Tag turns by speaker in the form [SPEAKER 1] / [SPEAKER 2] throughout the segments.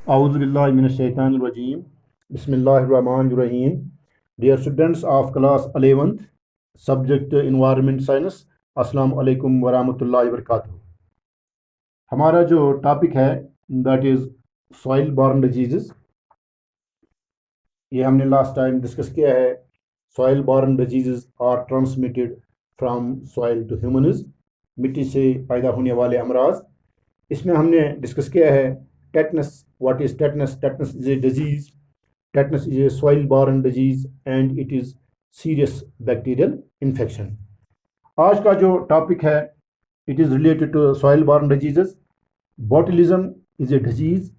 [SPEAKER 1] Auzubillahiminash-shaytanir-rajim. Bismillahir-Rahmanir-Rahim. Dear students of class 11th, subject Environment Science, Assalamu alaikum wa rahmatullahi wa barakatuh. हमारा जो topic है that is soil borne diseases. ये हमने last time discuss किया है। Soil borne diseases are transmitted from soil to humans, मिट्टी से पैदा होने वाले अमराज। इसमें हमने डिस्कस किया है tetanus. What is tetanus? Tetanus is a disease. Tetanus is a soil borne disease and it is serious bacterial infection. आज का जो टॉपिक है it is related to soil borne diseases. Botulism is a disease.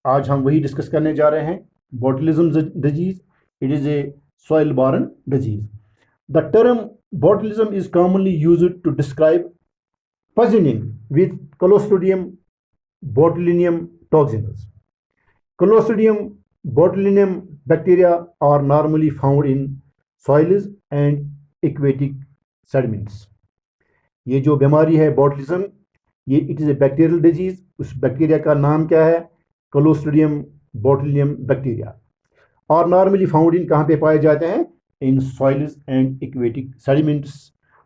[SPEAKER 1] आज हम वही discuss करने जा रहे हैं। Botulism disease, it is a soil borne disease. The term botulism is commonly used to describe poisoning with Clostridium botulinum toxins. Clostridium botulinum bacteria are normally found in soils and aquatic sediments. ये जो बीमारी है botulism, ये it is a bacterial disease. उस bacteria का नाम क्या है? Clostridium botulinum bacteria. और नॉर्मली फाउंड इन कहाँ पे पाए जाते हैं? In soils and aquatic sediments,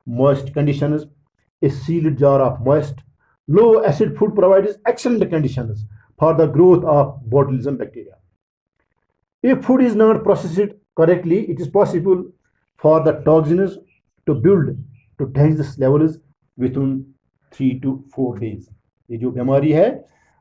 [SPEAKER 1] moist conditions. A sealed jar of moist low acid food provides excellent conditions for the growth of botulism bacteria. If food is not processed correctly, it is possible for the toxins to build to dangerous levels within 3 to 4 days। ये जो बीमारी है,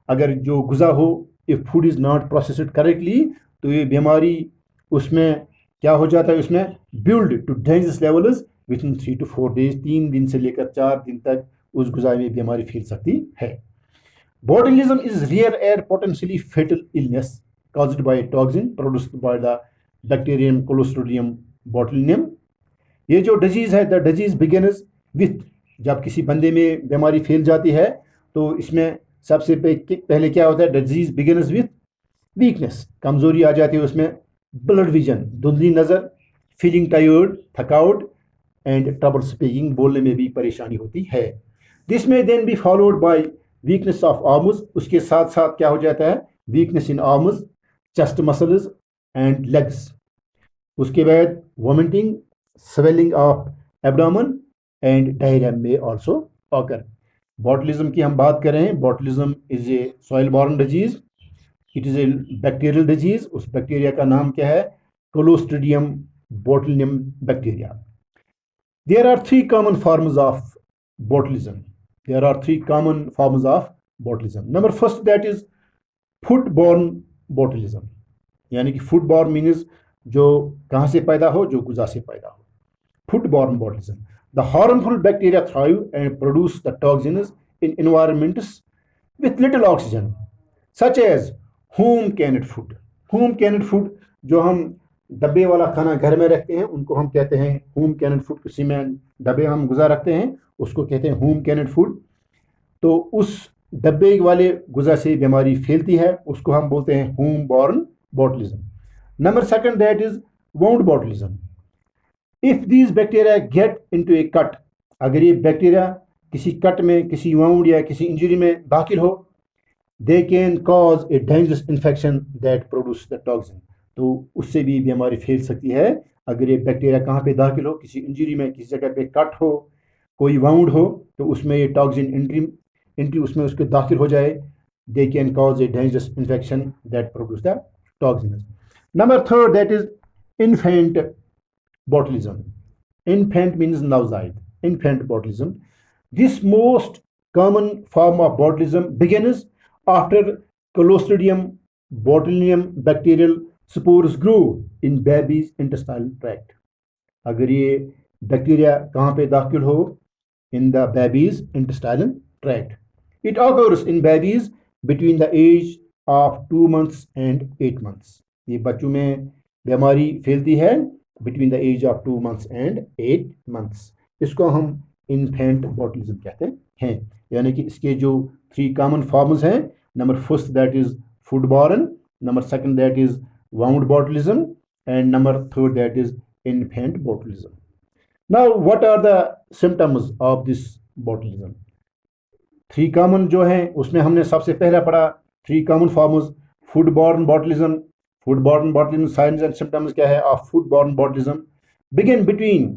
[SPEAKER 1] अगर जो गुज़ा हो, if food is not processed correctly, तो ये बीमारी उसमें क्या हो जाता है? उसमें build to dangerous levels within 3 to 4 days। 3 दिन से लेकर 4 दिन तक उस गुज़ा में बीमारी फैल सकती है। Botulism is rare air potentially fatal illness caused by a toxin produced by the bacterium Clostridium botulinum। ये जो डिजीज़ है, द डिजीज़ बिगिनस विथ, जब किसी बंदे में बीमारी फैल जाती है तो इसमें सबसे पहले क्या होता है? डिजीज़ बिगिनस विथ वीकनेस, कमज़ोरी आ जाती है उसमें, ब्लड विजन, धुंधली नज़र, फीलिंग टायर्ड, थकावट, एंड ट्रबल स्पीकिंग, बोलने में भी परेशानी होती है। This may then be followed by weakness of arms. उसके साथ साथ क्या हो जाता है? Weakness in arms, chest muscles and legs. उसके बाद vomiting, swelling of abdomen and diarrhoea may also occur. Botulism की हम बात करें, botulism is a soil borne disease. It is a bacterial disease. उस बैक्टीरिया का नाम क्या है? Clostridium botulinum bacteria. There are 3 common forms of botulism. There are 3 common forms of botulism. Number first, that is food borne botulism. यानी कि food borne means जो कहाँ से पैदा हो? जो गुज़ा से पैदा हो। Food borne botulism, the harmful bacteria thrive and produce the toxins in environments with little oxygen, such as home canned food. Home canned food, जो हम डब्बे वाला खाना घर में रखते हैं, उनको हम कहते हैं होम कैनड फूड। किसी में डब्बे हम गुज़ा रखते हैं, उसको कहते हैं होम कैनड फूड। तो उस डब्बे वाले गुज़ा से बीमारी फैलती है, उसको हम बोलते हैं home born botulism. Number second, that is wound botulism. If these bacteria get into A cut, अगर ये बैक्टीरिया किसी कट में, किसी वाउंड या किसी इंजरी में दाखिल हो, they can cause a dangerous infection that produce the toxin. तो उससे भी बीमारी फैल सकती है। अगर ये बैक्टीरिया कहाँ पे दाखिल हो? किसी इंजरी में, किसी जगह पे कट हो, कोई वाउंड हो, तो उसमें ये टॉक्सिन एंट्री उसमें उसके दाखिल हो जाए, they can cause a dangerous infection that produce the toxin. Number third, that is infant botulism. Infant means newborn. Infant botulism. This most common form of botulism begins after Clostridium botulinum bacterial spores grow in baby's intestinal tract. अगर ये bacteria कहाँ पे दाखिल हो? In the baby's intestinal tract. It occurs in babies between the age of 2 months and 8 months. ये बच्चों में बीमारी फैलती है between the age of 2 months and 8 months। इसको हम इन्फेंट बोटुलिज्म कहते हैं। यानी कि इसके जो 3 कॉमन फॉर्म्स हैं, number first that is food borne, number second that is wound botulism, and number third that is infant botulism. Now what are the symptoms of this botulism? 3 common जो हैं उसमें हमने सबसे पहला पढ़ा three common forms food borne botulism. Food borne botulism signs and symptoms क्या है of food borne botulism? Begin between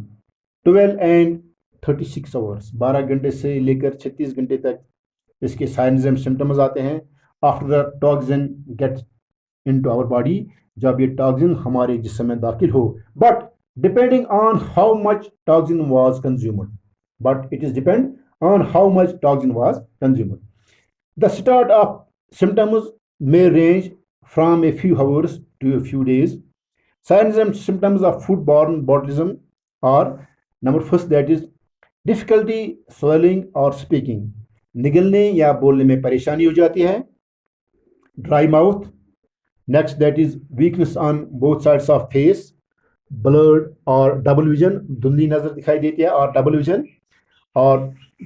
[SPEAKER 1] 12 and 36 hours, 12 घंटे से लेकर 36 घंटे तक इसके साइंस एंड सिम्टम्स आते हैं। After the toxin gets into our body, जब ये टॉक्सिन हमारे जिस्म में दाखिल हो, but depending on how much toxin was consumed, but it is depend on how much toxin was consumed. The start of symptoms may range from a few hours to a few days. Signs and symptoms of foodborne botulism are: number first, that is difficulty swallowing or speaking. निगलने या बोलने में परेशानी हो जाती है. Dry mouth. Next, that is weakness on both sides of face. Blurred और double vision, धुंधली नजर दिखाई देती है और double vision. और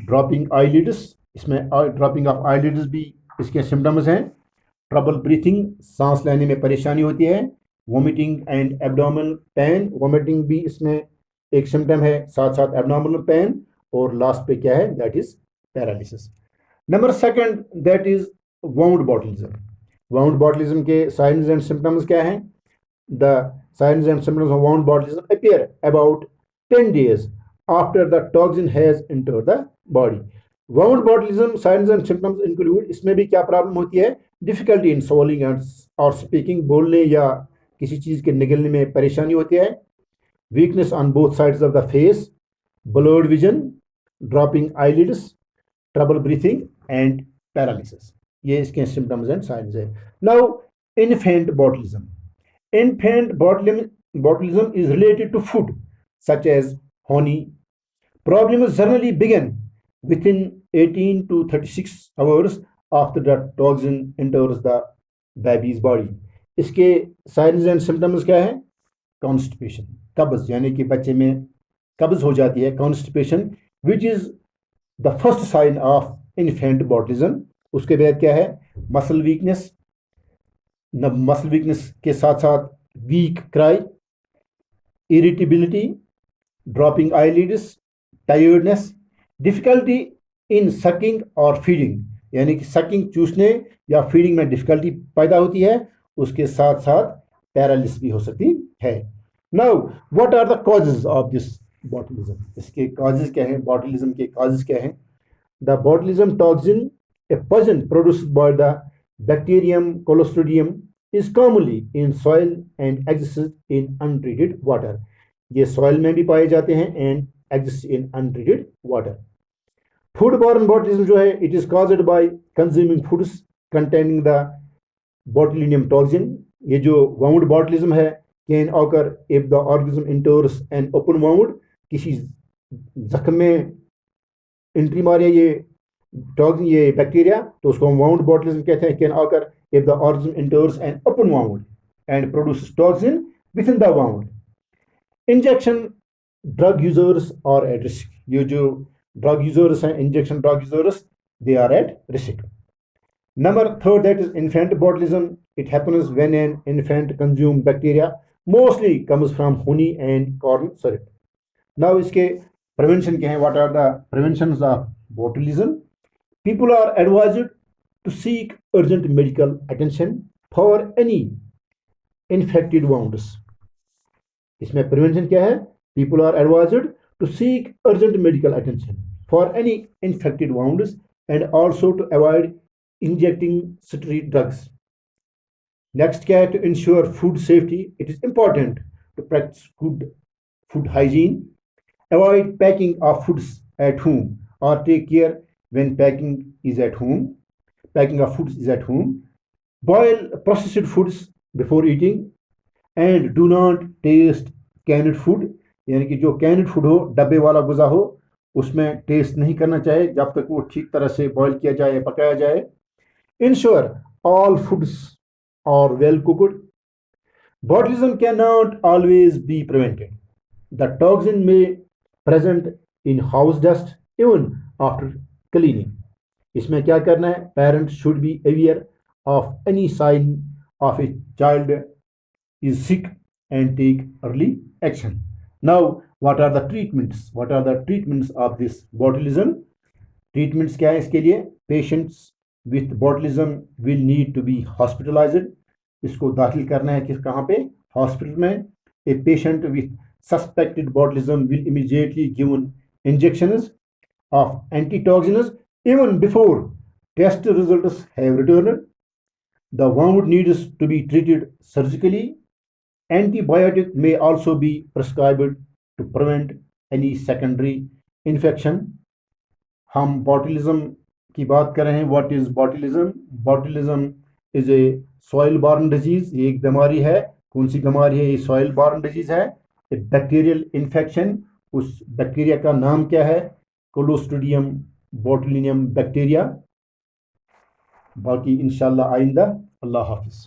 [SPEAKER 1] ड्रॉपिंग आईलिड्स, इसमें ड्रॉपिंग ऑफ आईलिड्स भी इसके सिम्टम्स हैं. ट्रबल ब्रीथिंग, सांस लेने में परेशानी होती है. Vomiting and abdominal pain, vomiting भी इसमें एक सिम्टम है, साथ साथ एब्डोमिनल पेन. और लास्ट पे क्या है, that is paralysis. Number second, that is wound botulism. Wound botulism के साइंस एंड सिम्टम्स क्या हैं? The signs and symptoms of wound botulism appear about 10 days after the toxin has entered the body. Wound botulism signs and symptoms include, इसमें भी क्या problem होती है? Difficulty in swallowing और speaking, बोलने या किसी चीज़ के निगलने में परेशानी होती है. Weakness on both sides of the face, blurred vision, drooping eyelids, trouble breathing and paralysis. ये इसके सिम्टम्स एंड साइंस है. Now infant botulism. Infant botulism is related to food such as honey. Problems generally begin within 18 to 36 hours after the toxin enters the baby's body. इसके science and symptoms क्या है? Constipation, कब्ज, यानी कि बच्चे में कब्ज हो जाती है, constipation, which is the first sign of infant botulism. उसके बाद क्या है? Muscle weakness. मसल वीकनेस के साथ साथ weak cry, irritability, drooping eyelids, tiredness, difficulty in sucking और फीडिंग, यानी कि सकिंग, चूसने या फीडिंग में डिफिकल्टी पैदा होती है. उसके साथ साथ पैरालिसिस भी हो सकती है. Now what are the causes of this botulism? इसके कॉजेज क्या हैं? बॉटलिज्म के कॉजेज क्या हैं? The botulism toxin, a poison produced by the Bacterium Clostridium, is commonly in soil and exists in untreated water. ये soil में भी पाए जाते हैं and exist in untreated water. Foodborne botulism जो है, it is caused by consuming foods containing the botulinum toxin. ये जो wound botulism है can occur if the organism enters an open wound. किसी जख्म में एंट्री मारे ये टॉक्सिन, ये बैक्टीरिया, तो उसको हम वाउंड बॉटलिज्म कहते हैं. Can occur if the organism enters an open wound and produces toxin within the wound. Injection drug users are at risk. ये जो ड्रग यूजर्स हैं, injection drug users, they are at risk. Number third, that is infant botulism. It happens when an infant consume bacteria mostly comes from honey and corn syrup. Now इसके prevention क्या है? What are the preventions of botulism? People are advised to seek urgent medical attention for any infected wounds. इसमें prevention क्या है? People are advised to seek urgent medical attention for any infected wounds and also to avoid injecting street drugs. Next क्या है? To ensure food safety, it is important to practice good food hygiene, avoid packing of foods at home or take care when packing of foods is at home. Boil processed foods before eating and do not taste canned food. यानी कि जो canned food हो, डब्बे वाला गुज़ा हो, उसमें test नहीं करना चाहिए जब तक वो ठीक तरह से बॉयल किया जाए, पकाया जाए. Ensure all foods are well cooked. Botulism cannot always be prevented. The toxin may present in house dust even after cleaning. इसमें क्या करना है? Parents should be aware of any sign of a child is sick and take early action. Now, what are the treatments? What are the treatments of this botulism? Treatments क्या है इसके लिए? Patients with botulism will need to be hospitalized. इसको दाखिल करना है कि कहाँ पे, हॉस्पिटल में. A patient with suspected botulism will immediately given injections of antitoxins even before test results have returned. The wound needs to be treated surgically. Antibiotic may also be prescribed to prevent any secondary infection. हम botulism की बात कर रहे हैं. What is botulism? Botulism is a soil borne disease. ये एक बीमारी है. कौन सी बीमारी है? ये सॉइल बॉर्न डिजीज है. A bacterial infection. उस बैक्टीरिया का नाम क्या है? Clostridium botulinum bacteria. बाकी इंशाल्लाह आइंदा. अल्लाह हाफिज़.